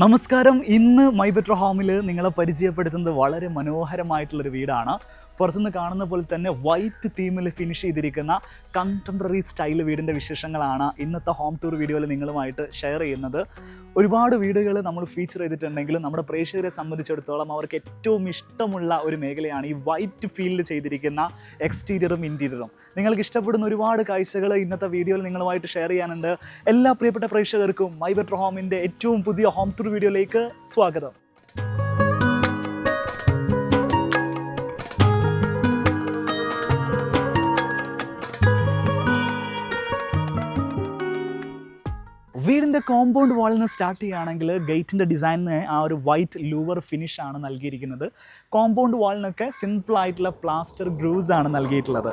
നമസ്കാരം. ഇന്ന് my better ഹോമിൽ നിങ്ങളെ പരിചയപ്പെടുത്തുന്നത് വളരെ മനോഹരമായിട്ടുള്ളൊരു വീടാണ്. പുറത്തുനിന്ന് കാണുന്ന പോലെ തന്നെ വൈറ്റ് തീമിൽ ഫിനിഷ് ചെയ്തിരിക്കുന്ന കണ്ടംപററി സ്റ്റൈൽ വീടിൻ്റെ വിശേഷങ്ങളാണ് ഇന്നത്തെ ഹോം ടൂർ വീഡിയോയിൽ നിങ്ങളുമായിട്ട് ഷെയർ ചെയ്യുന്നത്. ഒരുപാട് വീടുകൾ നമ്മൾ ഫീച്ചർ ചെയ്തിട്ടുണ്ടെങ്കിലും നമ്മുടെ പ്രേക്ഷകരെ സംബന്ധിച്ചിടത്തോളം അവർക്ക് ഏറ്റവും ഇഷ്ടമുള്ള ഒരു മേഖലയാണ് ഈ വൈറ്റ് ഫീൽഡ് ചെയ്തിരിക്കുന്ന എക്സ്റ്റീരിയറും ഇൻറ്റീരിയറും. നിങ്ങൾക്ക് ഇഷ്ടപ്പെടുന്ന ഒരുപാട് കാഴ്ചകൾ ഇന്നത്തെ വീഡിയോയിൽ നിങ്ങളുമായിട്ട് ഷെയർ ചെയ്യാനുണ്ട്. എല്ലാ പ്രിയപ്പെട്ട പ്രേക്ഷകർക്കും മൈ ബെറ്റർ ഹോമിൻ്റെ ഏറ്റവും പുതിയ ഹോം ടൂർ വീഡിയോയിലേക്ക് സ്വാഗതം. വീടിൻ്റെ കോമ്പൗണ്ട് വാളിൽ നിന്ന് സ്റ്റാർട്ട് ചെയ്യുകയാണെങ്കിൽ ഗേറ്റിൻ്റെ ഡിസൈനിന് ആ ഒരു വൈറ്റ് ലൂവർ ഫിനിഷാണ് നൽകിയിരിക്കുന്നത്. കോമ്പൗണ്ട് വാളിനൊക്കെ സിമ്പിളായിട്ടുള്ള പ്ലാസ്റ്റർ ഗ്രൂസ് ആണ് നൽകിയിട്ടുള്ളത്.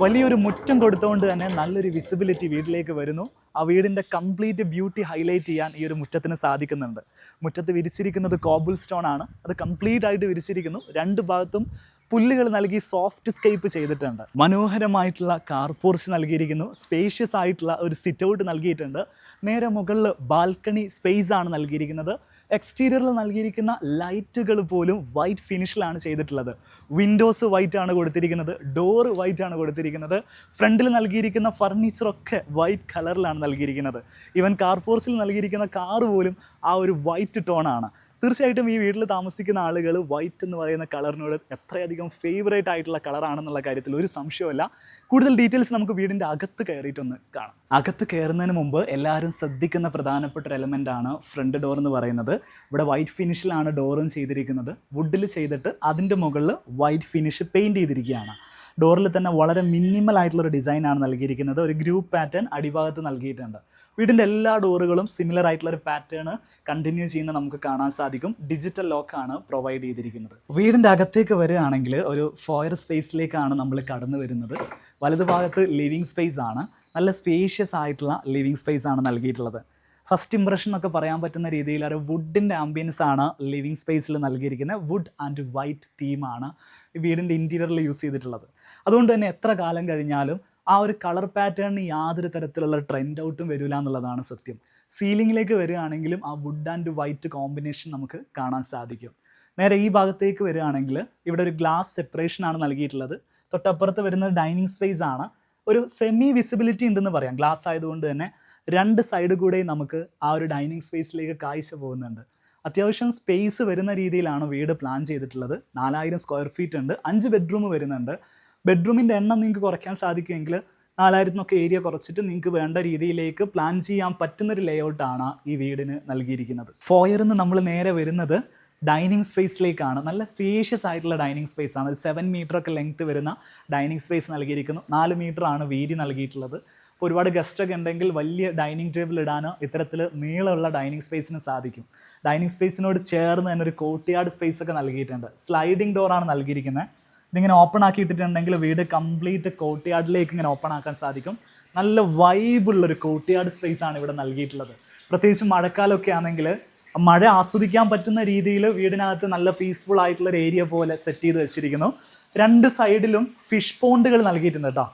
വലിയൊരു മുറ്റം കൊടുത്തുകൊണ്ട് തന്നെ നല്ലൊരു വിസിബിലിറ്റി വീട്ടിലേക്ക് വരുന്നു. ആ വീടിൻ്റെ കംപ്ലീറ്റ് ബ്യൂട്ടി ഹൈലൈറ്റ് ചെയ്യാൻ ഈ ഒരു മുറ്റത്തിന് സാധിക്കുന്നുണ്ട്. മുറ്റത്ത് വിരിച്ചിരിക്കുന്നത് കോബിൾ സ്റ്റോൺ ആണ്. അത് കംപ്ലീറ്റ് ആയിട്ട് വിരിച്ചിരിക്കുന്നു. രണ്ട് ഭാഗത്തും പുല്ലുകൾ നൽകി സോഫ്റ്റ് സ്കേപ്പ് ചെയ്തിട്ടുണ്ട്. മനോഹരമായിട്ടുള്ള കാർ പോർച്ച് നൽകിയിരിക്കുന്നു. സ്പേഷ്യസ് ആയിട്ടുള്ള ഒരു സിറ്റ് ഔട്ട് നൽകിയിട്ടുണ്ട്. നേരെ മുകളിൽ ബാൽക്കണി സ്പേസ് ആണ് നൽകിയിരിക്കുന്നത്. എക്സ്റ്റീരിയറിൽ നൽകിയിരിക്കുന്ന ലൈറ്റുകൾ പോലും വൈറ്റ് ഫിനിഷിലാണ് ചെയ്തിട്ടുള്ളത്. വിൻഡോസ് വൈറ്റ് ആണ് കൊടുത്തിരിക്കുന്നത്, ഡോറ് വൈറ്റ് ആണ് കൊടുത്തിരിക്കുന്നത്. ഫ്രണ്ടിൽ നൽകിയിരിക്കുന്ന ഫർണിച്ചറൊക്കെ വൈറ്റ് കളറിലാണ് നൽകിയിരിക്കുന്നത്. ഈവൻ കാർ പോർച്ചിൽ നൽകിയിരിക്കുന്ന കാറ് പോലും ആ ഒരു വൈറ്റ് ടോണാണ്. തീർച്ചയായിട്ടും ഈ വീട്ടിൽ താമസിക്കുന്ന ആളുകൾ വൈറ്റ് എന്ന് പറയുന്ന കളറിനോട് എത്രയധികം ഫേവറേറ്റ് ആയിട്ടുള്ള കളറാണെന്നുള്ള കാര്യത്തിൽ ഒരു സംശയമില്ല. കൂടുതൽ ഡീറ്റെയിൽസ് നമുക്ക് വീടിൻ്റെ അകത്ത് കയറിയിട്ടൊന്ന് കാണാം. അകത്ത് കയറുന്നതിന് മുമ്പ് എല്ലാവരും ശ്രദ്ധിക്കുന്ന പ്രധാനപ്പെട്ട ഒരു എലമെൻ്റാണ് ഫ്രണ്ട് ഡോർ എന്ന് പറയുന്നത്. ഇവിടെ വൈറ്റ് ഫിനിഷിലാണ് ഡോറും ചെയ്തിരിക്കുന്നത്. വുഡിൽ ചെയ്തിട്ട് അതിൻ്റെ മുകളിൽ വൈറ്റ് ഫിനിഷ് പെയിൻറ്റ് ചെയ്തിരിക്കുകയാണ്. ഡോറിൽ തന്നെ വളരെ മിനിമൽ ആയിട്ടുള്ളൊരു ഡിസൈനാണ് നൽകിയിരിക്കുന്നത്. ഒരു ഗ്രൂപ്പ് പാറ്റേൺ അടിഭാഗത്ത് നൽകിയിട്ടുണ്ട്. വീടിൻ്റെ എല്ലാ ഡോറുകളും സിമിലർ ആയിട്ടുള്ളൊരു പാറ്റേൺ കണ്ടിന്യൂ ചെയ്യുന്നത് നമുക്ക് കാണാൻ സാധിക്കും. ഡിജിറ്റൽ ലോക്കാണ് പ്രൊവൈഡ് ചെയ്തിരിക്കുന്നത്. വീടിൻ്റെ അകത്തേക്ക് വരികയാണെങ്കിൽ ഒരു ഫോയർ സ്പേസിലേക്കാണ് നമ്മൾ കടന്നു വരുന്നത്. വലതുഭാഗത്ത് ലിവിങ് സ്പേസ് ആണ്. നല്ല സ്പേഷ്യസ് ആയിട്ടുള്ള ലിവിങ് സ്പേസ് ആണ് നൽകിയിട്ടുള്ളത്. ഫസ്റ്റ് ഇംപ്രഷൻ എന്നൊക്കെ പറയാൻ പറ്റുന്ന രീതിയിൽ ഒരു വുഡിൻ്റെ ആംബിയൻസ് ആണ് ലിവിങ് സ്പേസിൽ നൽകിയിരിക്കുന്നത്. വുഡ് ആൻഡ് വൈറ്റ് തീമാണ് വീടിൻ്റെ ഇൻറ്റീരിയറിൽ യൂസ് ചെയ്തിട്ടുള്ളത്. അതുകൊണ്ട് തന്നെ എത്ര കാലം കഴിഞ്ഞാലും ആ ഒരു കളർ പാറ്റേണിന് യാതൊരു തരത്തിലുള്ള ട്രെൻഡ് ഔട്ടും വരില്ല എന്നുള്ളതാണ് സത്യം. സീലിങ്ങിലേക്ക് വരികയാണെങ്കിലും ആ വുഡ് ആൻഡ് വൈറ്റ് കോമ്പിനേഷൻ നമുക്ക് കാണാൻ സാധിക്കും. നേരെ ഈ ഭാഗത്തേക്ക് വരികയാണെങ്കിൽ ഇവിടെ ഒരു ഗ്ലാസ് സെപ്പറേഷൻ ആണ് നൽകിയിട്ടുള്ളത്. തൊട്ടപ്പുറത്ത് വരുന്നത് ഡൈനിങ് സ്പേസ് ആണ്. ഒരു സെമി വിസിബിലിറ്റി ഉണ്ടെന്ന് പറയാം. ഗ്ലാസ് ആയതുകൊണ്ട് തന്നെ രണ്ട് സൈഡ് കൂടെയും നമുക്ക് ആ ഒരു ഡൈനിങ് സ്പേസിലേക്ക് കാഴ്ച പോകുന്നുണ്ട്. അത്യാവശ്യം സ്പേസ് വരുന്ന രീതിയിലാണ് വീട് പ്ലാൻ ചെയ്തിട്ടുള്ളത്. 4000 സ്ക്വയർ ഫീറ്റ് ഉണ്ട്. 5 ബെഡ്റൂം വരുന്നുണ്ട്. ബെഡ്റൂമിൻ്റെ എണ്ണം നിങ്ങൾക്ക് കുറയ്ക്കാൻ സാധിക്കുമെങ്കിൽ 4000 ഏരിയ കുറച്ചിട്ട് നിങ്ങൾക്ക് വേണ്ട രീതിയിലേക്ക് പ്ലാൻ ചെയ്യാൻ പറ്റുന്നൊരു ലേഔട്ടാണ് ഈ വീടിന് നൽകിയിരിക്കുന്നത്. ഫോയറിൽ നിന്ന് നമ്മൾ നേരെ വരുന്നത് ഡൈനിങ് സ്പേസിലേക്കാണ്. നല്ല സ്പേഷ്യസ് ആയിട്ടുള്ള ഡൈനിങ് സ്പേസ് ആണ്. 7 മീറ്ററൊക്കെ ലെങ്ത്ത് വരുന്ന ഡൈനിങ് സ്പേസ് നൽകിയിരിക്കുന്നു. 4 മീറ്ററാണ് വീതി നൽകിയിട്ടുള്ളത്. അപ്പോൾ ഒരുപാട് ഗസ്റ്റൊക്കെ ഉണ്ടെങ്കിൽ വലിയ ഡൈനിങ് ടേബിൾ ഇടാനോ ഇത്തരത്തിൽ നീളമുള്ള ഡൈനിങ് സ്പേസിന് സാധിക്കും. ഡൈനിങ് സ്പേസിനോട് ചേർന്ന് തന്നെ ഒരു കോർട്ട്യാർഡ് സ്പേസ് ഒക്കെ നൽകിയിട്ടുണ്ട്. സ്ലൈഡിംഗ് ഡോറാണ് നൽകിയിരിക്കുന്നത്. ഇതിങ്ങനെ ഓപ്പൺ ആക്കിയിട്ടിട്ടുണ്ടെങ്കിൽ വീട് കംപ്ലീറ്റ് കോർട്ട്യാർഡിലേക്ക് ഇങ്ങനെ ഓപ്പൺ ആക്കാൻ സാധിക്കും. നല്ല വൈബുള്ളൊരു കോർട്ട്യാർഡ് സ്പേസ് ആണ് ഇവിടെ നൽകിയിട്ടുള്ളത്. പ്രത്യേകിച്ച് മഴക്കാലമൊക്കെ ആണെങ്കിൽ മഴ ആസ്വദിക്കാൻ പറ്റുന്ന രീതിയിൽ വീടിനകത്ത് നല്ല പീസ്ഫുൾ ആയിട്ടുള്ളൊരു ഏരിയ പോലെ സെറ്റ് ചെയ്ത് വെച്ചിരിക്കുന്നു. രണ്ട് സൈഡിലും ഫിഷ് പോണ്ടുകൾ നൽകിയിട്ടുണ്ട് കേട്ടോ.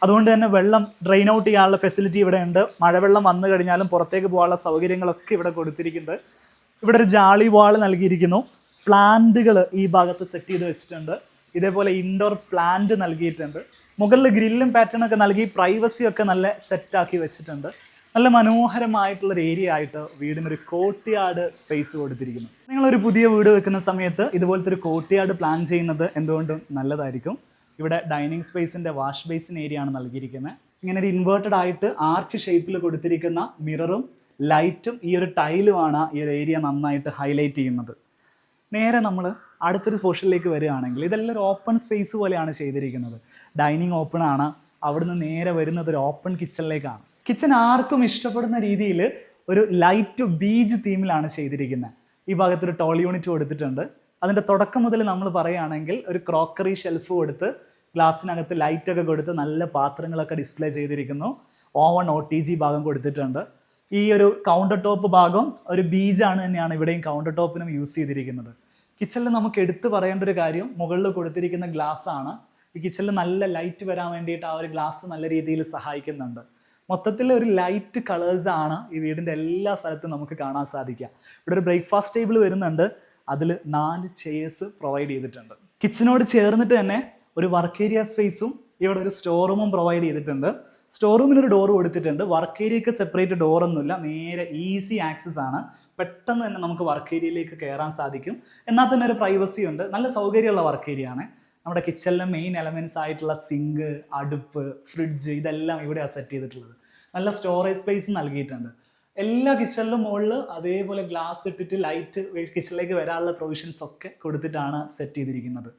അതുകൊണ്ട് തന്നെ വെള്ളം ഡ്രെയിൻ ഔട്ട് ചെയ്യാനുള്ള ഫെസിലിറ്റി ഇവിടെ ഉണ്ട്. മഴവെള്ളം വന്നു കഴിഞ്ഞാലും പുറത്തേക്ക് പോകാനുള്ള സൗകര്യങ്ങളൊക്കെ ഇവിടെ കൊടുത്തിരിക്കുന്നുണ്ട്. ഇവിടെ ഒരു ജാളി വാൾ നൽകിയിരിക്കുന്നു. പ്ലാന്റുകൾ ഈ ഭാഗത്ത് സെറ്റ് ചെയ്ത് വെച്ചിട്ടുണ്ട്. ഇതേപോലെ ഇൻഡോർ പ്ലാന്റ് നൽകിയിട്ടുണ്ട്. മുകളിൽ ഗ്രില്ലും പാറ്റേണൊക്കെ നൽകി പ്രൈവസിയൊക്കെ നല്ല സെറ്റാക്കി വെച്ചിട്ടുണ്ട്. നല്ല മനോഹരമായിട്ടുള്ളൊരു ഏരിയ ആയിട്ട് വീടിനൊരു കോർട്ട്യാർഡ് സ്പേസ് കൊടുത്തിരിക്കുന്നു. നിങ്ങളൊരു പുതിയ വീട് വെക്കുന്ന സമയത്ത് ഇതുപോലത്തെ ഒരു കോർട്ട്യാർഡ് പ്ലാൻ ചെയ്യുന്നത് എന്തുകൊണ്ടും നല്ലതായിരിക്കും. ഇവിടെ ഡൈനിങ് സ്പേസിൻ്റെ വാഷ് ബേസിൻ ഏരിയ ആണ് നൽകിയിരിക്കുന്നത്. ഇങ്ങനെ ഒരു ഇൻവേർട്ടഡ് ആയിട്ട് ആർച്ച് ഷേപ്പിൽ കൊടുത്തിരിക്കുന്ന മിററും ലൈറ്റും ഈ ഒരു ടൈലുമാണ് ഈ ഒരു ഏരിയ നന്നായിട്ട് ഹൈലൈറ്റ് ചെയ്യുന്നത്. നേരെ നമ്മൾ അടുത്തൊരു പോർഷനിലേക്ക് വരികയാണെങ്കിൽ ഇതെല്ലാം ഒരു ഓപ്പൺ സ്പേസ് പോലെയാണ് ചെയ്തിരിക്കുന്നത്. ഡൈനിങ് ഓപ്പൺ ആണ്. അവിടുന്ന് നേരെ വരുന്നത് ഒരു ഓപ്പൺ കിച്ചണിലേക്കാണ്. കിച്ചൺ ആർക്കും ഇഷ്ടപ്പെടുന്ന രീതിയിൽ ഒരു ലൈറ്റ് ബീച്ച് തീമിലാണ് ചെയ്തിരിക്കുന്നത്. ഈ ഭാഗത്തൊരു ടോൾ യൂണിറ്റ് കൊടുത്തിട്ടുണ്ട്. അതിൻ്റെ തുടക്കം മുതൽ നമ്മൾ പറയുകയാണെങ്കിൽ ഒരു ക്രോക്കറി ഷെൽഫ് കൊടുത്ത് ഗ്ലാസ്സിനകത്ത് ലൈറ്റൊക്കെ കൊടുത്ത് നല്ല പാത്രങ്ങളൊക്കെ ഡിസ്പ്ലേ ചെയ്തിരിക്കുന്നു. ഓവൺ OTG ഭാഗം കൊടുത്തിട്ടുണ്ട്. ഈ ഒരു കൗണ്ടർ ടോപ്പ് ഭാഗം ഒരു ബീജാണ് തന്നെയാണ് ഇവിടെയും കൗണ്ടർ ടോപ്പിനും യൂസ് ചെയ്തിരിക്കുന്നത്. കിച്ചണിൽ നമുക്ക് എടുത്തു പറയേണ്ട ഒരു കാര്യം മുകളിൽ കൊടുത്തിരിക്കുന്ന ഗ്ലാസ് ആണ്. ഈ കിച്ചണിൽ നല്ല ലൈറ്റ് വരാൻ വേണ്ടിയിട്ട് ആ ഒരു ഗ്ലാസ് നല്ല രീതിയിൽ സഹായിക്കുന്നുണ്ട്. മൊത്തത്തിൽ ഒരു ലൈറ്റ് കളേഴ്സ് ആണ് ഈ വീടിൻ്റെ എല്ലാ സ്ഥലത്തും നമുക്ക് കാണാൻ സാധിക്കുക. ഇവിടെ ഒരു ബ്രേക്ക്ഫാസ്റ്റ് ടേബിൾ വരുന്നുണ്ട്, അതിൽ 4 ചെയേഴ്സ് പ്രൊവൈഡ് ചെയ്തിട്ടുണ്ട്. കിച്ചനോട് ചേർന്നിട്ട് തന്നെ ഒരു വർക്ക് ഏരിയ സ്പേസും ഇവിടെ ഒരു സ്റ്റോർ റൂമും പ്രൊവൈഡ് ചെയ്തിട്ടുണ്ട്. സ്റ്റോർ റൂമിനൊരു ഡോർ കൊടുത്തിട്ടുണ്ട്. വർക്ക് ഏരിയക്ക് സെപ്പറേറ്റ് ഡോറൊന്നുമില്ല, നേരെ ഈസി ആക്സസ് ആണ്. പെട്ടെന്ന് തന്നെ നമുക്ക് വർക്ക് ഏരിയയിലേക്ക് കയറാൻ സാധിക്കും. എന്നാൽ തന്നെ ഒരു പ്രൈവസി ഉണ്ട്. നല്ല സൗകര്യമുള്ള വർക്ക് ഏരിയ ആണ്. നമ്മുടെ കിച്ചണിലെ മെയിൻ എലമെൻറ്റ്സ് ആയിട്ടുള്ള സിങ്ക്, അടുപ്പ്, ഫ്രിഡ്ജ് ഇതെല്ലാം ഇവിടെയാണ് സെറ്റ് ചെയ്തിട്ടുള്ളത്. നല്ല സ്റ്റോറേജ് സ്പേസ് നൽകിയിട്ടുണ്ട്. എല്ലാ കിച്ചണിലും മുകളിൽ അതേപോലെ ഗ്ലാസ് ഇട്ടിട്ട് ലൈറ്റ് കിച്ചണിലേക്ക് വരാനുള്ള പ്രൊവിഷൻസ് ഒക്കെ കൊടുത്തിട്ടാണ് സെറ്റ് ചെയ്തിരിക്കുന്നത്.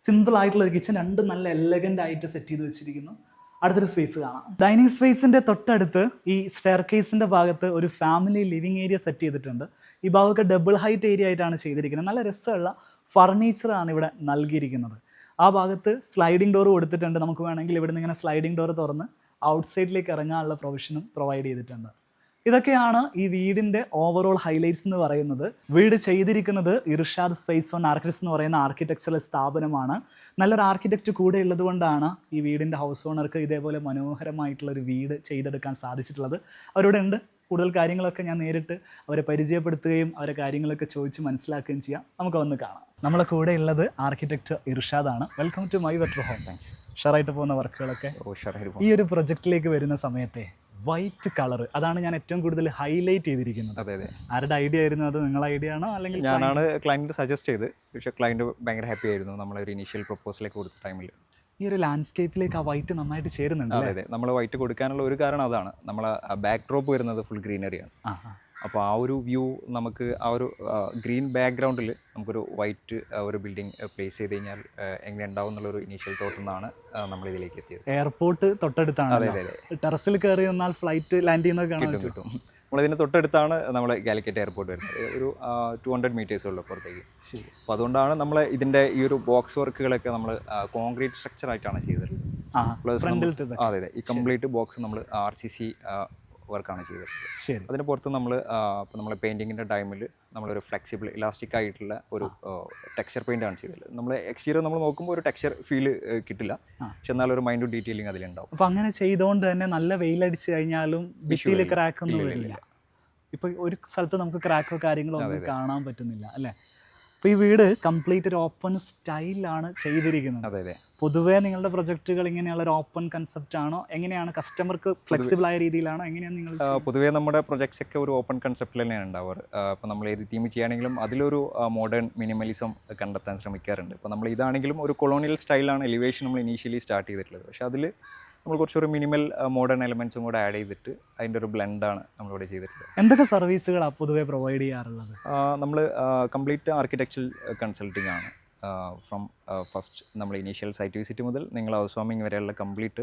സിമ്പിൾ ആയിട്ടുള്ള ഒരു കിച്ചൺ, രണ്ടും നല്ല എലഗൻ്റ് ആയിട്ട് സെറ്റ് ചെയ്ത് വെച്ചിരിക്കുന്നു. അടുത്തൊരു സ്പേസ് കാണാം. ഡൈനിങ് സ്പേസിൻ്റെ തൊട്ടടുത്ത് ഈ സ്റ്റെയർ കേസിൻ്റെ ഭാഗത്ത് ഒരു ഫാമിലി ലിവിങ് ഏരിയ സെറ്റ് ചെയ്തിട്ടുണ്ട്. ഈ ഭാഗമൊക്കെ ഡബിൾ ഹൈറ്റ് ഏരിയ ആയിട്ടാണ് ചെയ്തിരിക്കുന്നത്. നല്ല രസമുള്ള ഫർണിച്ചറാണ് ഇവിടെ നൽകിയിരിക്കുന്നത്. ആ ഭാഗത്ത് സ്ലൈഡിംഗ് ഡോർ കൊടുത്തിട്ടുണ്ട്. നമുക്ക് വേണമെങ്കിൽ ഇവിടെ നിന്ന് ഇങ്ങനെ സ്ലൈഡിംഗ് ഡോർ തുറന്ന് ഔട്ട്സൈഡിലേക്ക് ഇറങ്ങാനുള്ള പ്രൊവിഷനും പ്രൊവൈഡ് ചെയ്തിട്ടുണ്ട്. ഇതൊക്കെയാണ് ഈ വീടിൻ്റെ ഓവറോൾ ഹൈലൈറ്റ്സ് എന്ന് പറയുന്നത്. വീട് ചെയ്തിരിക്കുന്നത് ഇർഷാദ് സ്പേസ് വൺ ആർക്കിടെക്ട്സ് എന്ന് പറയുന്ന ആർക്കിടെക്ചറൽ സ്ഥാപനമാണ്. നല്ലൊരു ആർക്കിടെക്റ്റ് കൂടെ ഉള്ളത് കൊണ്ടാണ് ഈ വീടിൻ്റെ ഹൗസ് ഓണർക്ക് ഇതേപോലെ മനോഹരമായിട്ടുള്ളൊരു വീട് ചെയ്തെടുക്കാൻ സാധിച്ചിട്ടുള്ളത്. അവരോട് ഉണ്ട് കൂടുതൽ കാര്യങ്ങളൊക്കെ ഞാൻ നേരിട്ട് അവരെ പരിചയപ്പെടുത്തുകയും അവരെ കാര്യങ്ങളൊക്കെ ചോദിച്ച് മനസ്സിലാക്കുകയും ചെയ്യാം. നമുക്ക് ഒന്ന് കാണാം. നമ്മളെ കൂടെ ഉള്ളത് ആർക്കിടെക്ട് ഇർഷാദാണ്. Welcome to my better home. Thanks. ഷെയറായിട്ട് പോകുന്ന വർക്കുകളൊക്കെ ഈ ഒരു പ്രൊജക്റ്റിലേക്ക് വരുന്ന സമയത്തെ വൈറ്റ് കളർ, അതാണ് ഞാൻ ഏറ്റവും കൂടുതൽ ഹൈലൈറ്റ് ചെയ്തിരിക്കുന്നത്. അതെ അതെ. ആരുടെ ഐഡിയ ആയിരുന്നു അത്? നിങ്ങളുടെ ഐഡിയ ആണോ അല്ലെങ്കിൽ ഞാനാണ് ക്ലയൻറ്റ് സജസ്റ്റ് ചെയ്ത്? പക്ഷേ ക്ലയൻറ്റ് ഭയങ്കര ഹാപ്പി ആയിരുന്നു നമ്മളൊരു ഇനീഷ്യൽ പ്രപ്പോസലേക്ക് കൊടുത്ത ടൈമിൽ. ഈ ഒരു ലാൻഡ്സ്കേപ്പിലേക്ക് ആ വൈറ്റ് നന്നായിട്ട് ചേരുന്നുണ്ട്. അതെ അതെ. നമ്മൾ വൈറ്റ് കൊടുക്കാനുള്ള ഒരു കാരണം അതാണ്. നമ്മളെ ബാക്ക് ഡ്രോപ്പ് വരുന്നത് ഫുൾ ഗ്രീനറിയാണ്. അപ്പോൾ ആ ഒരു വ്യൂ നമുക്ക് ആ ഒരു ഗ്രീൻ ബാക്ക്ഗ്രൗണ്ടിൽ നമുക്കൊരു വൈറ്റ് ഒരു ബിൽഡിംഗ് പ്ലേസ് ചെയ്ത് കഴിഞ്ഞാൽ എങ്ങനെ ഉണ്ടാവും എന്നുള്ളൊരു ഇനീഷ്യൽ തോട്ടിൽ നിന്നാണ് നമ്മൾ ഇതിലേക്ക് എത്തിയത്. എയർപോർട്ട് തൊട്ടടുത്താണ്. അതെ അതെ. ടെറസിൽ കയറി വന്നാൽ ഫ്ലൈറ്റ് ലാൻഡ് ചെയ്യുന്നത് കിട്ടും. നമ്മളിതിന് തൊട്ടടുത്താണ് നമ്മൾ കാലിക്കറ്റ് എയർപോർട്ട് വരുന്നത്. ഒരു 200 മീറ്റേഴ്സ് ഉള്ളൂ പുറത്തേക്ക്. അപ്പോൾ അതുകൊണ്ടാണ് നമ്മൾ ഇതിൻ്റെ ഈ ഒരു ബോക്സ് വർക്കുകളൊക്കെ നമ്മൾ കോൺക്രീറ്റ് സ്ട്രക്ചർ ആയിട്ടാണ് ചെയ്തിട്ടുള്ളത്. പ്ലസ് അതെ അതെ. ഈ കംപ്ലീറ്റ് ബോക്സ് നമ്മൾ RCC വർക്കാണ് ചെയ്തിട്ടുള്ളത്. അതിന് പുറത്ത് നമ്മൾ ഇപ്പോൾ നമ്മൾ പെയിൻറ്റിങ്ങിൻ്റെ ടൈമിൽ നമ്മളൊരു ഫ്ലെക്സിബിൾ ഇലാസ്റ്റിക് ആയിട്ടുള്ള ഒരു ടെക്സ്ചർ പെയിൻ്റാണ് ചെയ്തിട്ടുള്ളത്. നമ്മൾ എക്സ്റ്റീരിയർ നമ്മൾ നോക്കുമ്പോൾ ഒരു ടെക്സ്ചർ ഫീൽ കിട്ടില്ല, പക്ഷെ എന്നാലും ഒരു മൈൻഡ് ഡീറ്റെയിലിംഗ് അതിലുണ്ടാവും. അപ്പോൾ അങ്ങനെ ചെയ്തുകൊണ്ട് തന്നെ നല്ല വെയിലടിച്ച് കഴിഞ്ഞാലും ഭിത്തിയിൽ ക്രാക്ക് ഒന്നും വരില്ല. ഇപ്പോൾ ഒരു സ്ഥലത്ത് നമുക്ക് ക്രാക്കോ കാര്യങ്ങളോ ഒന്നും കാണാൻ പറ്റുന്നില്ല അല്ലേ? അപ്പോൾ ഈ വീട് കംപ്ലീറ്റ് ഒരു ഓപ്പൺ സ്റ്റൈലിലാണ് ചെയ്തിരിക്കുന്നത്. അതെ അതെ. പൊതുവേ നിങ്ങളുടെ പ്രൊജക്റ്റുകൾ ഇങ്ങനെയുള്ള ഒരു ഓപ്പൺ കൺസെപ്റ്റ് ആണോ? എങ്ങനെയാണ് കസ്റ്റമർക്ക് ഫ്ലെക്സിബിൾ ആയ രീതിയിലാണോ? എങ്ങനെയാണ് നിങ്ങൾ? പൊതുവേ നമ്മുടെ പ്രൊജക്ട്സ് ഒക്കെ ഒരു ഓപ്പൺ കൺസെപ്റ്റിൽ തന്നെയാണ് ഉണ്ടാവാറ്. ഇപ്പോൾ നമ്മൾ ഏത് തീം ചെയ്യുകയാണെങ്കിലും അതിലൊരു മോഡേൺ മിനിമലിസം കണ്ടെത്താൻ ശ്രമിക്കാറുണ്ട്. ഇപ്പോൾ നമ്മൾ ഇതാണെങ്കിലും ഒരു കൊളോണിയൽ സ്റ്റൈലാണ് എലിവേഷൻ നമ്മൾ ഇനീഷ്യലി സ്റ്റാർട്ട് ചെയ്തിട്ടുള്ളത്. പക്ഷേ അതിൽ നമ്മൾ കുറച്ചൊരു മിനിമൽ മോഡേൺ എലമെൻസും കൂടെ ആഡ് ചെയ്തിട്ട് അതിൻ്റെ ഒരു ബ്ലെൻഡാണ് നമ്മളിവിടെ ചെയ്തിട്ടുള്ളത്. എന്തൊക്കെ സർവീസുകളാണ് പൊതുവേ പ്രൊവൈഡ് ചെയ്യാറുള്ളത്? നമ്മൾ കംപ്ലീറ്റ് ആർക്കിടെക്ചറൽ കൺസൾട്ടിംഗ് ആണ്. ഫ്രം ഫസ്റ്റ് നമ്മൾ ഇനീഷ്യൽ സൈറ്റ് വിസിറ്റ് മുതൽ നിങ്ങൾ ഹൗസ് വാമിംഗ് വരെയുള്ള complete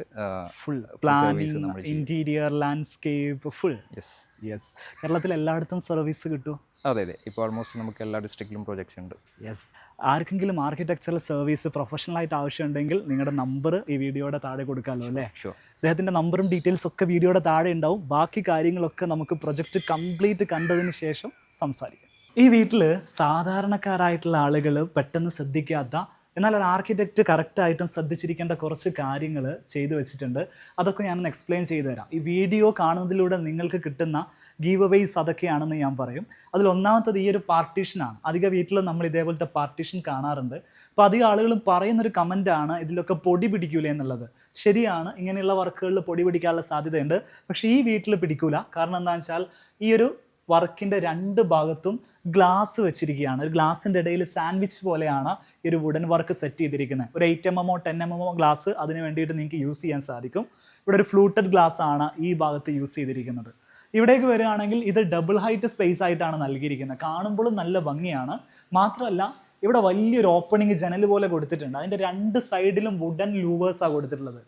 full planning, interior, landscape, full. Yes. കേരളത്തിൽ എല്ലായിടത്തും സർവീസ് കിട്ടും? അതെ അതെ. ഇപ്പോൾ ഓൾമോസ്റ്റ് നമുക്ക് എല്ലാ ഡിസ്ട്രിക്റ്റിലും പ്രൊജക്ട്സ് ഉണ്ട്. യെസ്. ആർക്കെങ്കിലും ആർക്കിടെക്ചറൽ സർവീസ് പ്രൊഫഷണലായിട്ട് ആവശ്യമുണ്ടെങ്കിൽ നിങ്ങളുടെ നമ്പർ ഈ വീഡിയോയുടെ താഴെ കൊടുക്കാമല്ലോ അല്ലേ? അദ്ദേഹത്തിൻ്റെ നമ്പറും ഡീറ്റെയിൽസ് ഒക്കെ വീഡിയോയുടെ താഴെ ഉണ്ടാവും. ബാക്കി കാര്യങ്ങളൊക്കെ നമുക്ക് പ്രൊജക്റ്റ് കംപ്ലീറ്റ് കണ്ടതിന് ശേഷം സംസാരിക്കാം. ഈ വീട്ടിൽ സാധാരണക്കാരായിട്ടുള്ള ആളുകൾ പെട്ടെന്ന് ശ്രദ്ധിക്കാത്ത എന്നാൽ ഒരു ആർക്കിടെക്റ്റ് കറക്റ്റായിട്ടും ശ്രദ്ധിച്ചിരിക്കേണ്ട കുറച്ച് കാര്യങ്ങൾ ചെയ്തു വെച്ചിട്ടുണ്ട്. അതൊക്കെ ഞാനൊന്ന് എക്സ്പ്ലെയിൻ ചെയ്തു തരാം. ഈ വീഡിയോ കാണുന്നതിലൂടെ നിങ്ങൾക്ക് കിട്ടുന്ന ഗീവ് അവേയ്സ് അതൊക്കെയാണെന്ന് ഞാൻ പറയും. അതിൽ ഒന്നാമത്തത് ഈ ഒരു പാർട്ടീഷനാണ്. അധിക വീട്ടിൽ നമ്മൾ ഇതേപോലത്തെ പാർട്ടീഷൻ കാണാറുണ്ട്. അപ്പോൾ അധികം ആളുകളും പറയുന്നൊരു കമൻറ്റാണ് ഇതിലൊക്കെ പൊടി പിടിക്കൂലേ എന്നുള്ളത്. ശരിയാണ്, ഇങ്ങനെയുള്ള വർക്കുകളിൽ പൊടി പിടിക്കാനുള്ള സാധ്യതയുണ്ട്. പക്ഷേ ഈ വീട്ടിൽ പിടിക്കൂല. കാരണം എന്താണെന്ന് വെച്ചാൽ ഈ ഒരു വർക്കിൻ്റെ 2 ഭാഗത്തും ഗ്ലാസ് വെച്ചിരിക്കുകയാണ്. ഒരു ഗ്ലാസിൻ്റെ ഇടയിൽ സാൻഡ്വിച്ച് പോലെയാണ് ഈ ഒരു വുഡൻ വർക്ക് സെറ്റ് ചെയ്തിരിക്കുന്നത്. ഒരു 8 mm 10 mm ഗ്ലാസ് അതിന് വേണ്ടിയിട്ട് നിങ്ങൾക്ക് യൂസ് ചെയ്യാൻ സാധിക്കും. ഇവിടെ ഒരു ഫ്ലൂട്ടഡ് ഗ്ലാസ് ആണ് ഈ ഭാഗത്ത് യൂസ് ചെയ്തിരിക്കുന്നത്. ഇവിടേക്ക് വരികയാണെങ്കിൽ ഇത് ഡബിൾ ഹൈറ്റ് സ്പേസ് ആയിട്ടാണ് നൽകിയിരിക്കുന്നത്. കാണുമ്പോഴും നല്ല ഭംഗിയാണ്. മാത്രമല്ല ഇവിടെ വലിയൊരു ഓപ്പണിങ് ജനൽ പോലെ കൊടുത്തിട്ടുണ്ട്. അതിൻ്റെ 2 സൈഡിലും വുഡൻ ലൂവേഴ്സാണ് കൊടുത്തിട്ടുള്ളത്.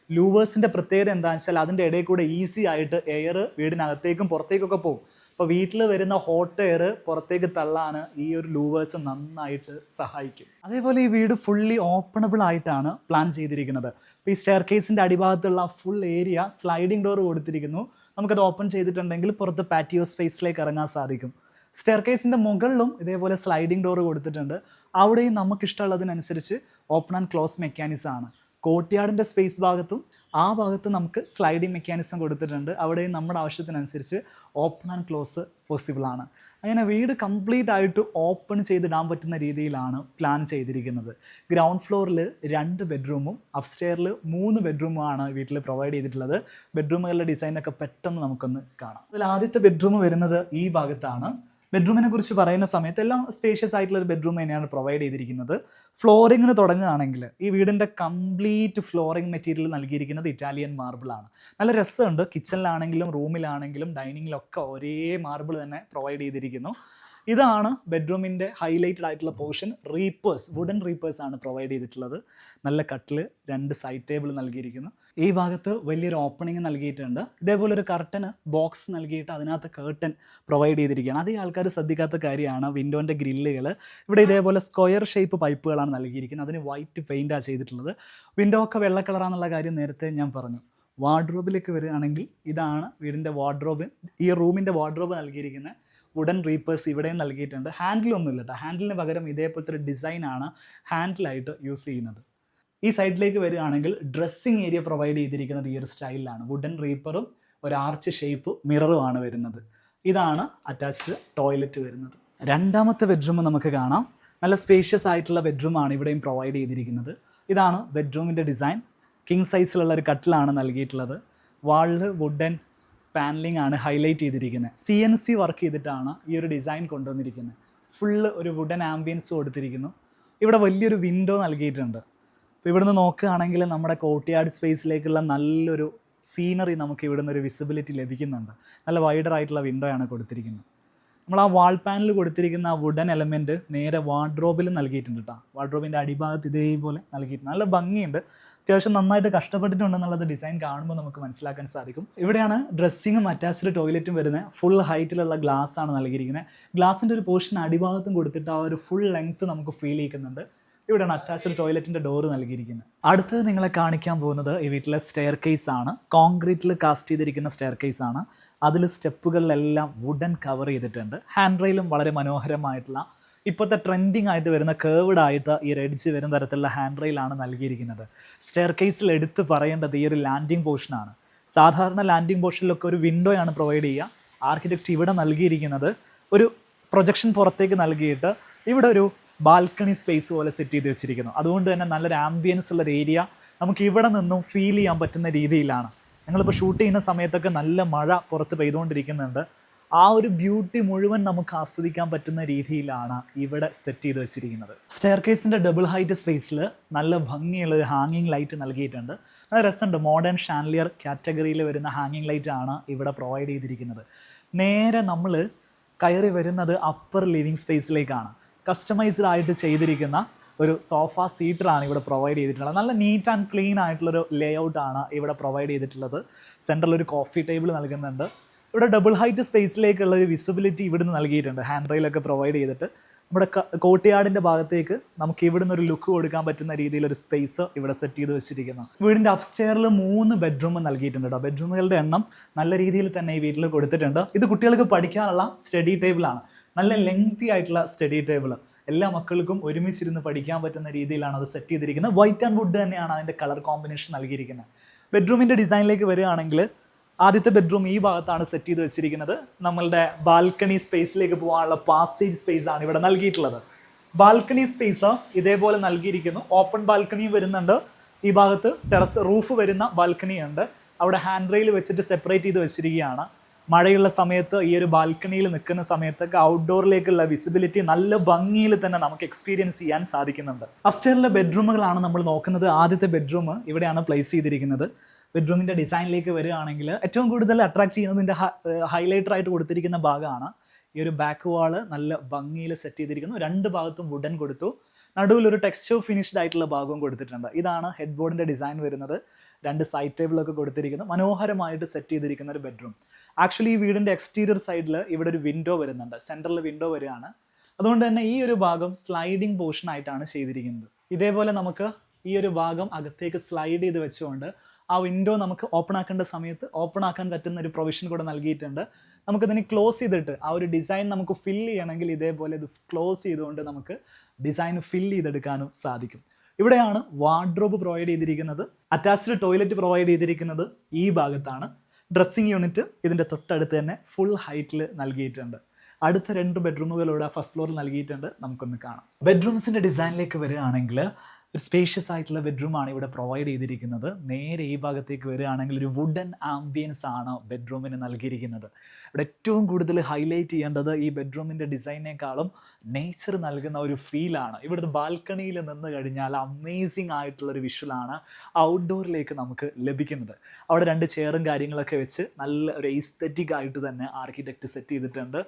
ലൂവേഴ്സിൻ്റെ പ്രത്യേകത എന്താണെന്ന് വെച്ചാൽ അതിൻ്റെ ഇടയിൽ കൂടെ ഈസി ആയിട്ട് എയർ വീടിനകത്തേക്കും പുറത്തേക്കൊക്കെ പോകും. അപ്പോൾ വീട്ടിൽ വരുന്ന ഹോട്ട് എയർ പുറത്തേക്ക് തള്ളാൻ ഈ ഒരു ലൂവേഴ്സ് നന്നായിട്ട് സഹായിക്കും. അതേപോലെ ഈ വീട് ഫുള്ളി ഓപ്പണബിൾ ആയിട്ടാണ് പ്ലാൻ ചെയ്തിരിക്കുന്നത്. അപ്പോൾ ഈ സ്റ്റെയർ കേസിൻ്റെ അടിഭാഗത്തുള്ള ഫുൾ ഏരിയ സ്ലൈഡിംഗ് ഡോർ കൊടുത്തിരിക്കുന്നു. നമുക്കത് ഓപ്പൺ ചെയ്തിട്ടുണ്ടെങ്കിൽ പുറത്ത് പാറ്റിയോ സ്പേസിലേക്ക് ഇറങ്ങാൻ സാധിക്കും. സ്റ്റെയർ കേസിൻ്റെ മുകളിലും ഇതേപോലെ സ്ലൈഡിംഗ് ഡോർ കൊടുത്തിട്ടുണ്ട്. അവിടെയും നമുക്കിഷ്ടമുള്ളതിനനുസരിച്ച് ഓപ്പൺ ആൻഡ് ക്ലോസ് മെക്കാനിസം ആണ്. കോർട്ട്യാർഡിൻ്റെ സ്പേസ് ഭാഗത്തും ആ ഭാഗത്ത് നമുക്ക് സ്ലൈഡിങ് മെക്കാനിസം കൊടുത്തിട്ടുണ്ട്. അവിടെയും നമ്മുടെ ആവശ്യത്തിനനുസരിച്ച് ഓപ്പൺ ആൻഡ് ക്ലോസ് പോസിബിൾ ആണ്. അങ്ങനെ വീട് കംപ്ലീറ്റ് ആയിട്ട് ഓപ്പൺ ചെയ്തിടാൻ പറ്റുന്ന രീതിയിലാണ് പ്ലാൻ ചെയ്തിരിക്കുന്നത്. ഗ്രൗണ്ട് ഫ്ലോറിൽ 2 ബെഡ്റൂമും അപ്സ്റ്റെയറിൽ 3 ബെഡ്റൂമുമാണ് വീട്ടിൽ പ്രൊവൈഡ് ചെയ്തിട്ടുള്ളത്. ബെഡ്റൂമുകളുടെ ഡിസൈനൊക്കെ പെട്ടെന്ന് നമുക്കൊന്ന് കാണാം. അതിൽ ആദ്യത്തെ ബെഡ്റൂം വരുന്നത് ഈ ഭാഗത്താണ്. ബെഡ്റൂമിനെ കുറിച്ച് പറയുന്ന സമയത്ത് എല്ലാം സ്പേഷ്യസ് ആയിട്ടുള്ള ഒരു ബെഡ്റൂം തന്നെയാണ് പ്രൊവൈഡ് ചെയ്തിരിക്കുന്നത്. ഫ്ലോറിങ്ങിന് തുടങ്ങുകയാണെങ്കിൽ ഈ വീടിൻ്റെ കംപ്ലീറ്റ് ഫ്ലോറിംഗ് മെറ്റീരിയൽ നൽകിയിരിക്കുന്നത് ഇറ്റാലിയൻ മാർബിളാണ്. നല്ല രസമുണ്ട്. കിച്ചണിലാണെങ്കിലും റൂമിലാണെങ്കിലും ഡൈനിങ്ങിലൊക്കെ ഒരേ മാർബിൾ തന്നെ പ്രൊവൈഡ് ചെയ്തിരിക്കുന്നു. ഇതാണ് ബെഡ്റൂമിൻ്റെ ഹൈലൈറ്റഡ് ആയിട്ടുള്ള പോർഷൻ. വുഡൻ റീപ്പേഴ്സ് ആണ് പ്രൊവൈഡ് ചെയ്തിട്ടുള്ളത്. നല്ല കട്ടിൽ, 2 സൈഡ് ടേബിൾ നൽകിയിരിക്കുന്നു. ഈ ഭാഗത്ത് വലിയൊരു ഓപ്പണിങ് നൽകിയിട്ടുണ്ട്. ഇതേപോലെ ഒരു കർട്ടന് ബോക്സ് നൽകിയിട്ട് അതിനകത്ത് കേർട്ടൻ പ്രൊവൈഡ് ചെയ്തിരിക്കുകയാണ്. അധികം ആൾക്കാർ ശ്രദ്ധിക്കാത്ത കാര്യമാണ് വിൻഡോൻ്റെ ഗ്രില്ലുകൾ. ഇവിടെ ഇതേപോലെ സ്ക്വയർ ഷേപ്പ് പൈപ്പുകളാണ് നൽകിയിരിക്കുന്നത്. അതിന് വൈറ്റ് പെയിൻറ്റാണ് ചെയ്തിട്ടുള്ളത്. വിൻഡോ ഒക്കെ വെള്ള കളറാണെന്നുള്ള കാര്യം നേരത്തെ ഞാൻ പറഞ്ഞു. വാർഡ്രോബിലേക്ക് വരികയാണെങ്കിൽ ഇതാണ് വീടിൻ്റെ വാർഡ്രോബ്. ഈ റൂമിൻ്റെ വാർഡ്രോബ് നൽകിയിരിക്കുന്നത് വുഡൻ റീപ്പേഴ്സ് ഇവിടെയും നൽകിയിട്ടുണ്ട്. ഹാൻഡിലൊന്നുമില്ല കേട്ടോ. ഹാൻഡിലിന് പകരം ഇതേപോലത്തെ ഒരു ഡിസൈനാണ് ഹാൻഡിലായിട്ട് യൂസ് ചെയ്യുന്നത്. ഈ സൈഡിലേക്ക് വരികയാണെങ്കിൽ ഡ്രസ്സിങ് ഏരിയ പ്രൊവൈഡ് ചെയ്തിരിക്കുന്നത് ഈ ഒരു സ്റ്റൈലിലാണ്. വുഡൻ റീപ്പറും ഒരു ആർച്ച് ഷേപ്പ് മിററുമാണ് വരുന്നത്. ഇതാണ് അറ്റാച്ച്ഡ് ടോയ്ലറ്റ് വരുന്നത്. രണ്ടാമത്തെ ബെഡ്റൂം നമുക്ക് കാണാം. നല്ല സ്പേഷ്യസ് ആയിട്ടുള്ള ബെഡ്റൂമാണ് ഇവിടെയും പ്രൊവൈഡ് ചെയ്തിരിക്കുന്നത്. ഇതാണ് ബെഡ്റൂമിൻ്റെ ഡിസൈൻ. കിങ് സൈസിലുള്ള ഒരു കട്ടിലാണ് നൽകിയിട്ടുള്ളത്. വാളിൽ വുഡൻ പാനലിംഗ് ആണ് ഹൈലൈറ്റ് ചെയ്തിരിക്കുന്നത്. CNC വർക്ക് ചെയ്തിട്ടാണ് ഈ ഒരു ഡിസൈൻ കൊണ്ടുവന്നിരിക്കുന്നത്. ഫുള്ള് ഒരു വുഡൻ ആംബിയൻസ് കൊടുത്തിരിക്കുന്നു. ഇവിടെ വലിയൊരു വിൻഡോ നൽകിയിട്ടുണ്ട്. അപ്പോൾ ഇവിടുന്ന് നോക്കുകയാണെങ്കിൽ നമ്മുടെ കോർട്ട്യാർഡ് സ്പേസിലേക്കുള്ള നല്ലൊരു സീനറി നമുക്ക് ഇവിടുന്ന് ഒരു വിസിബിലിറ്റി ലഭിക്കുന്നുണ്ട്. നല്ല വൈഡർ ആയിട്ടുള്ള വിൻഡോ ആണ് കൊടുത്തിരിക്കുന്നത്. നമ്മൾ ആ വാൾ പാനൽ കൊടുത്തിരിക്കുന്ന ആ വുഡൻ എലമെൻറ്റ് നേരെ വാർഡ്രോബിൽ നൽകിയിട്ടുണ്ട് കേട്ടോ. വാർഡ്രോബിൻ്റെ അടിഭാഗത്ത് ഇതേപോലെ നൽകിയിട്ടുണ്ട്. നല്ല ഭംഗിയുണ്ട്. അത്യാവശ്യം നന്നായിട്ട് കഷ്ടപ്പെട്ടിട്ടുണ്ടെന്നുള്ളത് ഡിസൈൻ കാണുമ്പോൾ നമുക്ക് മനസ്സിലാക്കാൻ സാധിക്കും. ഇവിടെയാണ് ഡ്രസ്സിങ്ങും അറ്റാച്ച്ഡ് ടോയ്ലറ്റും വരുന്നത്. ഫുൾ ഹൈറ്റിലുള്ള ഗ്ലാസ് ആണ് നൽകിയിരിക്കുന്നത്. ഗ്ലാസിൻ്റെ ഒരു പോർഷൻ അടിഭാഗത്തും കൊടുത്തിട്ട് ആ ഒരു ഫുൾ ലെങ്ത്ത് നമുക്ക് ഫീൽ ചെയ്യുന്നുണ്ട്. ഇവിടെയാണ് അറ്റാച്ച്ഡ് ടോയ്ലറ്റിൻ്റെ ഡോറ് നൽകിയിരിക്കുന്നത്. അടുത്തത് നിങ്ങളെ കാണിക്കാൻ പോകുന്നത് ഈ വീട്ടിലെ സ്റ്റെയർ കേസ് ആണ്. കോൺക്രീറ്റിൽ കാസ്റ്റ് ചെയ്തിരിക്കുന്ന സ്റ്റെയർ കേസ് ആണ്. അതിൽ സ്റ്റെപ്പുകളിലെല്ലാം വുഡൻ കവർ ചെയ്തിട്ടുണ്ട്. ഹാൻഡ് റെയിലും വളരെ മനോഹരമായിട്ടുള്ള ഇപ്പോഴത്തെ ട്രെൻഡിങ് ആയിട്ട് വരുന്ന കേർവ്ഡ് ആയിട്ട് ഈ എഡ്ജ് വരുന്ന തരത്തിലുള്ള ഹാൻഡ് റെയിലാണ് നൽകിയിരിക്കുന്നത്. സ്റ്റെയർ കേസിൽ എടുത്ത് പറയേണ്ടത് ഈ ഒരു ലാൻഡിംഗ് പോർഷനാണ്. സാധാരണ ലാൻഡിംഗ് പോർഷനിലൊക്കെ ഒരു വിൻഡോയാണ് പ്രൊവൈഡ് ചെയ്യുക. ആർക്കിടെക്റ്റ് ഇവിടെ നൽകിയിരിക്കുന്നത് ഒരു പ്രൊജക്ഷൻ പുറത്തേക്ക് നൽകിയിട്ട് ഇവിടെ ഒരു ബാൽക്കണി സ്പേസ് പോലെ സെറ്റ് ചെയ്ത് വെച്ചിരിക്കുന്നു. അതുകൊണ്ട് തന്നെ നല്ലൊരു ആംബിയൻസ് ഉള്ളൊരു ഏരിയ നമുക്ക് ഇവിടെ നിന്നും ഫീൽ ചെയ്യാൻ പറ്റുന്ന രീതിയിലാണ്. ഞങ്ങളിപ്പോൾ ഷൂട്ട് ചെയ്യുന്ന സമയത്തൊക്കെ നല്ല മഴ പുറത്ത് പെയ്തുകൊണ്ടിരിക്കുന്നുണ്ട്. ആ ഒരു ബ്യൂട്ടി മുഴുവൻ നമുക്ക് ആസ്വദിക്കാൻ പറ്റുന്ന രീതിയിലാണ് ഇവിടെ സെറ്റ് ചെയ്ത് വെച്ചിരിക്കുന്നത്. സ്റ്റെയർ കേസിൻ്റെ ഡബിൾ ഹൈറ്റ് സ്പേസിൽ നല്ല ഭംഗിയുള്ള ഒരു ഹാങ്ങിങ് ലൈറ്റ് നൽകിയിട്ടുണ്ട്. നല്ല രസമുണ്ട്. മോഡേൺ ഷാൻലിയർ കാറ്റഗറിയിൽ വരുന്ന ഹാങ്ങിങ് ലൈറ്റ് ആണ് ഇവിടെ പ്രൊവൈഡ് ചെയ്തിരിക്കുന്നത്. നേരെ നമ്മൾ കയറി വരുന്നത് അപ്പർ ലിവിങ് സ്പേസിലേക്കാണ്. കസ്റ്റമൈസ്ഡ് ആയിട്ട് ചെയ്തിരിക്കുന്ന ഒരു സോഫ സീറ്ററാണ് ഇവിടെ പ്രൊവൈഡ് ചെയ്തിട്ടുള്ളത്. നല്ല നീറ്റ് ആൻഡ് ക്ലീൻ ആയിട്ടുള്ളൊരു ലേ ഔട്ടാണ് ഇവിടെ പ്രൊവൈഡ് ചെയ്തിട്ടുള്ളത്. സെൻറ്ററിൽ ഒരു കോഫി ടേബിൾ നൽകുന്നുണ്ട്. ഇവിടെ ഡബിൾ ഹൈറ്റ് സ്പേസിലേക്കുള്ള ഒരു വിസിബിലിറ്റി ഇവിടുന്ന് നൽകിയിട്ടുണ്ട്. ഹാൻഡ് റെയിലൊക്കെ പ്രൊവൈഡ് ചെയ്തിട്ട് നമ്മുടെ കോർട്ട്യാർഡിൻ്റെ ഭാഗത്തേക്ക് നമുക്ക് ഇവിടുന്ന് ഒരു ലുക്ക് കൊടുക്കാൻ പറ്റുന്ന രീതിയിലൊരു സ്പേസ് ഇവിടെ സെറ്റ് ചെയ്ത് വെച്ചിരിക്കുന്നു. വീടിൻ്റെ അപ്സ്റ്റെയറിൽ 3 ബെഡ്റൂം നൽകിയിട്ടുണ്ട് കേട്ടോ. ബെഡ്റൂമുകളുടെ എണ്ണം നല്ല രീതിയിൽ തന്നെ ഈ വീട്ടിൽ കൊടുത്തിട്ടുണ്ട്. ഇത് കുട്ടികൾക്ക് പഠിക്കാനുള്ള സ്റ്റഡി ടേബിളാണ്. നല്ല ലെങ്തി ആയിട്ടുള്ള സ്റ്റഡി ടേബിൾ. എല്ലാ മക്കൾക്കും ഒരുമിച്ചിരുന്ന് പഠിക്കാൻ പറ്റുന്ന രീതിയിലാണ് അത് സെറ്റ് ചെയ്തിരിക്കുന്നത്. വൈറ്റ് ആൻഡ് വുഡ് തന്നെയാണ് അതിൻ്റെ കളർ കോമ്പിനേഷൻ നൽകിയിരിക്കുന്നത്. ബെഡ്റൂമിൻ്റെ ഡിസൈനിലേക്ക് വരികയാണെങ്കിൽ ആദ്യത്തെ ബെഡ്റൂം ഈ ഭാഗത്താണ് സെറ്റ് ചെയ്ത് വെച്ചിരിക്കുന്നത്. നമ്മളുടെ ബാൽക്കണി സ്പേസിലേക്ക് പോകാനുള്ള പാസേജ് സ്പേസ് ആണ് ഇവിടെ നൽകിയിട്ടുള്ളത്. ബാൽക്കണി സ്പേസ് ഇതേപോലെ നൽകിയിരിക്കുന്നു. ഓപ്പൺ ബാൽക്കണി വരുന്നുണ്ട്. ഈ ഭാഗത്ത് ടെറസ് റൂഫ് വരുന്ന ബാൽക്കണി ഉണ്ട്. അവിടെ ഹാൻഡ് റെയിൽ വെച്ചിട്ട് സെപ്പറേറ്റ് ചെയ്ത് വെച്ചിരിക്കുകയാണ്. മഴയുള്ള സമയത്ത് ഈ ഒരു ബാൽക്കണിയിൽ നിൽക്കുന്ന സമയത്തൊക്കെ ഔട്ട്ഡോറിലേക്കുള്ള വിസിബിലിറ്റി നല്ല ഭംഗിയിൽ തന്നെ നമുക്ക് എക്സ്പീരിയൻസ് ചെയ്യാൻ സാധിക്കുന്നുണ്ട്. അപ്സ്റ്റെയറിലെ ബെഡ്റൂമുകളാണ് നമ്മൾ നോക്കുന്നത്. ആദ്യത്തെ ബെഡ്റൂം ഇവിടെയാണ് പ്ലേസ് ചെയ്തിരിക്കുന്നത്. ബെഡ്റൂമിൻ്റെ ഡിസൈനിലേക്ക് വരികയാണെങ്കിൽ ഏറ്റവും കൂടുതൽ അട്രാക്ട് ചെയ്യുന്നതിൻ്റെ ഹൈലൈറ്റർ ആയിട്ട് കൊടുത്തിരിക്കുന്ന ഭാഗമാണ് ഈ ഒരു ബാക്ക് വാള്. നല്ല ഭംഗിയിൽ സെറ്റ് ചെയ്തിരിക്കുന്നു. 2 ഭാഗത്തും വുഡൻ കൊടുത്തു. നടുവിൽ ഒരു ടെക്സ്ചർ ഫിനിഷ്ഡ് ആയിട്ടുള്ള ഭാഗവും കൊടുത്തിട്ടുണ്ട്. ഇതാണ് ഹെഡ് ബോർഡിൻ്റെ ഡിസൈൻ വരുന്നത്. 2 സൈഡ് ടേബിളൊക്കെ കൊടുത്തിരിക്കുന്നു. മനോഹരമായിട്ട് സെറ്റ് ചെയ്തിരിക്കുന്ന ഒരു ബെഡ്റൂം. ആക്ച്വലി ഈ വീടിൻ്റെ എക്സ്റ്റീരിയർ സൈഡിൽ ഇവിടെ ഒരു വിൻഡോ വരുന്നുണ്ട്. സെൻറ്ററിൽ വിൻഡോ വരികയാണ്. അതുകൊണ്ട് തന്നെ ഈ ഒരു ഭാഗം സ്ലൈഡിങ് പോർഷൻ ആയിട്ടാണ് ചെയ്തിരിക്കുന്നത്. ഇതേപോലെ നമുക്ക് ഈ ഒരു ഭാഗം അകത്തേക്ക് സ്ലൈഡ് ചെയ്ത് വെച്ചുകൊണ്ട് ആ വിൻഡോ നമുക്ക് ഓപ്പൺ ആക്കേണ്ട സമയത്ത് ഓപ്പൺ ആക്കാൻ പറ്റുന്ന ഒരു പ്രൊവിഷൻ കൂടെ നൽകിയിട്ടുണ്ട്. നമുക്കിതിനെ ക്ലോസ് ചെയ്തിട്ട് ആ ഒരു ഡിസൈൻ നമുക്ക് ഫില്ല് ചെയ്യണമെങ്കിൽ ഇതേപോലെ ഇത് ക്ലോസ് ചെയ്തുകൊണ്ട് നമുക്ക് ഡിസൈൻ ഫില്ല് ചെയ്തെടുക്കാനും സാധിക്കും. ഇവിടെയാണ് വാർഡ്രോബ് പ്രൊവൈഡ് ചെയ്തിരിക്കുന്നത്. അറ്റാച്ച്ഡ് ടോയ്ലറ്റ് പ്രൊവൈഡ് ചെയ്തിരിക്കുന്നത് ഈ ഭാഗത്താണ്. ഡ്രസ്സിംഗ് യൂണിറ്റ് ഇതിൻ്റെ തൊട്ടടുത്ത് തന്നെ ഫുൾ ഹൈറ്റിൽ നൽകിയിട്ടുണ്ട്. അടുത്ത 2 ബെഡ്റൂമുകളിലൂടെ ഫസ്റ്റ് ഫ്ലോറിൽ നൽകിയിട്ടുണ്ട്. നമുക്കൊന്ന് കാണാം. ബെഡ്റൂംസിൻ്റെ ഡിസൈനിലേക്ക് വരികയാണെങ്കിൽ ഒരു സ്പേഷ്യസ് ആയിട്ടുള്ള ബെഡ്റൂമാണ് ഇവിടെ പ്രൊവൈഡ് ചെയ്തിരിക്കുന്നത്. നേരെ ഈ ഭാഗത്തേക്ക് വരികയാണെങ്കിൽ ഒരു വുഡൻ ആംബിയൻസ് ആണ് ബെഡ്റൂമിന് നൽകിയിരിക്കുന്നത്. ഇവിടെ ഏറ്റവും കൂടുതൽ ഹൈലൈറ്റ് ചെയ്യേണ്ടത് ഈ ബെഡ്റൂമിൻ്റെ ഡിസൈനേക്കാളും നേച്ചർ നൽകുന്ന ഒരു ഫീലാണ്. ഇവിടുത്തെ ബാൽക്കണിയിൽ നിന്ന് കഴിഞ്ഞാൽ അമേസിങ് ആയിട്ടുള്ളൊരു വിഷ്വലാണ് ഔട്ട്ഡോറിലേക്ക് നമുക്ക് ലഭിക്കുന്നത്. അവിടെ 2 ചെയറും കാര്യങ്ങളൊക്കെ വെച്ച് നല്ല ഒരു എസ്തെറ്റിക് ആയിട്ട് തന്നെ ആർക്കിടെക്റ്റ് സെറ്റ് ചെയ്തിട്ടുണ്ട്.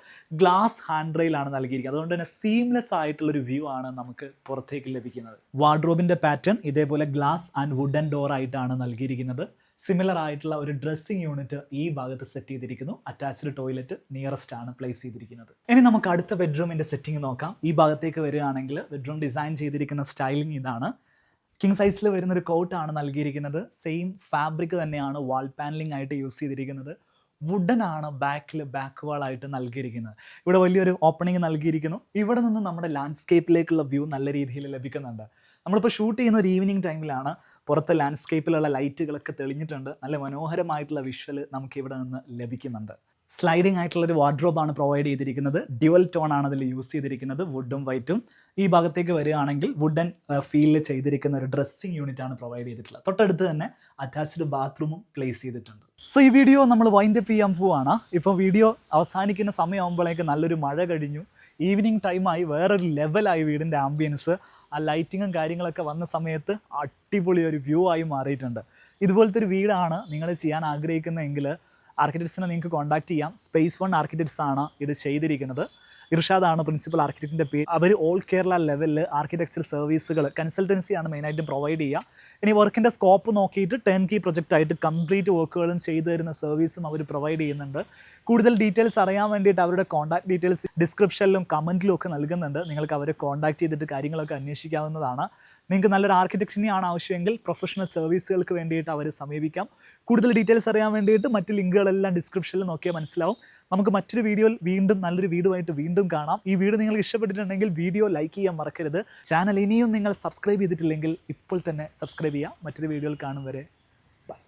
ഗ്ലാസ് ഹാൻഡ് റെയിലാണ് നൽകിയിരിക്കുന്നത്. അതുകൊണ്ട് തന്നെ സീംലെസ് ആയിട്ടുള്ളൊരു വ്യൂ ആണ് നമുക്ക് പുറത്തേക്ക് ലഭിക്കുന്നത്. വാർഡ്രോബിൻ്റെ പാറ്റേൺ ഇതേപോലെ ഗ്ലാസ് ആൻഡ് വുഡൻ ഡോർ ആയിട്ടാണ് നൽകിയിരിക്കുന്നത്. സിമിലർ ആയിട്ടുള്ള ഒരു ഡ്രസ്സിംഗ് യൂണിറ്റ് ഈ ഭാഗത്ത് സെറ്റ് ചെയ്തിരിക്കുന്നു. അറ്റാച്ച്ഡ് ടോയ്ലറ്റ് നിയറസ്റ്റ് ആണ് പ്ലേസ് ചെയ്തിരിക്കുന്നത്. ഇനി നമുക്ക് അടുത്ത ബെഡ്റൂമിൻ്റെ സെറ്റിംഗ് നോക്കാം. ഈ ഭാഗത്തേക്ക് വരികയാണെങ്കിൽ ബെഡ്റൂം ഡിസൈൻ ചെയ്തിരിക്കുന്ന സ്റ്റൈലിംഗ് ഇതാണ്. കിങ് സൈസിൽ വരുന്നൊരു കോട്ടാണ് നൽകിയിരിക്കുന്നത്. സെയിം ഫാബ്രിക് തന്നെയാണ് വാൾ പാനലിംഗ് ആയിട്ട് യൂസ് ചെയ്തിരിക്കുന്നത്. വുഡൻ ആണ് ബാക്ക് വാൾ ആയിട്ട് നൽകിയിരിക്കുന്നത്. ഇവിടെ വലിയൊരു ഓപ്പണിംഗ് നൽകിയിരിക്കുന്നു. ഇവിടെ നിന്ന് നമ്മുടെ ലാൻഡ്സ്കേപ്പിലേക്കുള്ള വ്യൂ നല്ല രീതിയിൽ ലഭിക്കുന്നുണ്ട്. നമ്മളിപ്പോൾ ഷൂട്ട് ചെയ്യുന്ന ഒരു ഈവനിങ് ടൈമിലാണ്. പുറത്തെ ലാൻഡ്സ്കേപ്പിലുള്ള ലൈറ്റുകളൊക്കെ തെളിഞ്ഞിട്ടുണ്ട്. നല്ല മനോഹരമായിട്ടുള്ള വിഷ്വൽ നമുക്ക് ഇവിടെ നിന്ന് ലഭിക്കുന്നുണ്ട്. സ്ലൈഡിംഗ് ആയിട്ടുള്ളൊരു വാർഡ്രോബാണ് പ്രൊവൈഡ് ചെയ്തിരിക്കുന്നത്. ഡ്യുവൽ ടോൺ ആണ് അതിൽ യൂസ് ചെയ്തിരിക്കുന്നത്, വുഡും വൈറ്റും. ഈ ഭാഗത്തേക്ക് വരികയാണെങ്കിൽ വുഡൻ ഫീലിൽ ചെയ്തിരിക്കുന്ന ഒരു ഡ്രസ്സിംഗ് യൂണിറ്റ് ആണ് പ്രൊവൈഡ് ചെയ്തിട്ടുള്ളത്. തൊട്ടടുത്ത് തന്നെ അറ്റാച്ച്ഡ് ബാത്റൂമും പ്ലേസ് ചെയ്തിട്ടുണ്ട്. സോ ഈ വീഡിയോ നമ്മൾ വൈൻഡ് അപ്പ് ചെയ്യാൻ പോവാണ്. ഇപ്പോൾ വീഡിയോ അവസാനിക്കുന്ന സമയമാകുമ്പോഴേക്ക് നല്ലൊരു മഴ കഴിഞ്ഞു. ഈവനിങ് ടൈമായി വേറൊരു ലെവലായി വീടിൻ്റെ ആംബിയൻസ്. ആ ലൈറ്റിങ്ങും കാര്യങ്ങളൊക്കെ വന്ന സമയത്ത് അടിപൊളി ഒരു വ്യൂ ആയി മാറിയിട്ടുണ്ട്. ഇതുപോലത്തെ ഒരു വീടാണ് നിങ്ങൾ ചെയ്യാൻ ആഗ്രഹിക്കുന്നതെങ്കിൽ ആർക്കിടെക്ട്സിനെ നിങ്ങൾക്ക് കോൺടാക്ട് ചെയ്യാം. സ്പേസ് 1 ആർക്കിടെക്ട്സ് ആണ് ഇത് ചെയ്തിരിക്കുന്നത്. ഇർഷാദാണ് പ്രിൻസിപ്പൽ ആർക്കിടെക്റ്റിൻ്റെ പേര്. അവർ ഓൾ കേരള ലെവലിൽ ആർക്കിടെക്ചർ സർവീസുകൾ കൺസൾട്ടൻസിയാണ് മെയിനായിട്ടും പ്രൊവൈഡ് ചെയ്യുക. ഇനി വർക്കിൻ്റെ സ്കോപ്പ് നോക്കിയിട്ട് ടേൺ കീ പ്രൊജക്റ്റായിട്ട് കംപ്ലീറ്റ് വർക്കുകളും ചെയ്തു തരുന്ന സർവീസും അവർ പ്രൊവൈഡ് ചെയ്യുന്നുണ്ട്. കൂടുതൽ ഡീറ്റെയിൽസ് അറിയാൻ വേണ്ടിയിട്ട് അവരുടെ കോൺടാക്ട് ഡീറ്റെയിൽസ് ഡിസ്ക്രിപ്ഷനിലും കമൻറ്റിലും ഒക്കെ നൽകുന്നുണ്ട്. നിങ്ങൾക്ക് അവരെ കോൺടാക്ട് ചെയ്തിട്ട് കാര്യങ്ങളൊക്കെ അന്വേഷിക്കാവുന്നതാണ്. നിങ്ങൾക്ക് നല്ലൊരു ആർക്കിടെക്റ്റിനെയാണ് ആവശ്യമെങ്കിൽ പ്രൊഫഷണൽ സർവീസുകൾക്ക് വേണ്ടിയിട്ട് അവരെ സമീപിക്കാം. കൂടുതൽ ഡീറ്റെയിൽസ് അറിയാൻ വേണ്ടിയിട്ട് മറ്റ് ലിങ്കുകളെല്ലാം ഡിസ്ക്രിപ്ഷനിൽ നോക്കിയാൽ മനസ്സിലാവും. നമുക്ക് മറ്റൊരു വീഡിയോയിൽ വീണ്ടും നല്ലൊരു വീഡിയോ ആയിട്ട് വീണ്ടും കാണാം. ഈ വീഡിയോ നിങ്ങൾക്ക് ഇഷ്ടപ്പെട്ടിട്ടുണ്ടെങ്കിൽ വീഡിയോ ലൈക്ക് ചെയ്യാൻ മറക്കരുത്. ചാനൽ ഇനിയും നിങ്ങൾ സബ്സ്ക്രൈബ് ചെയ്തിട്ടില്ലെങ്കിൽ ഇപ്പോൾ തന്നെ സബ്സ്ക്രൈബ് ചെയ്യുക. മറ്റൊരു വീഡിയോയിൽ കാണും വരെ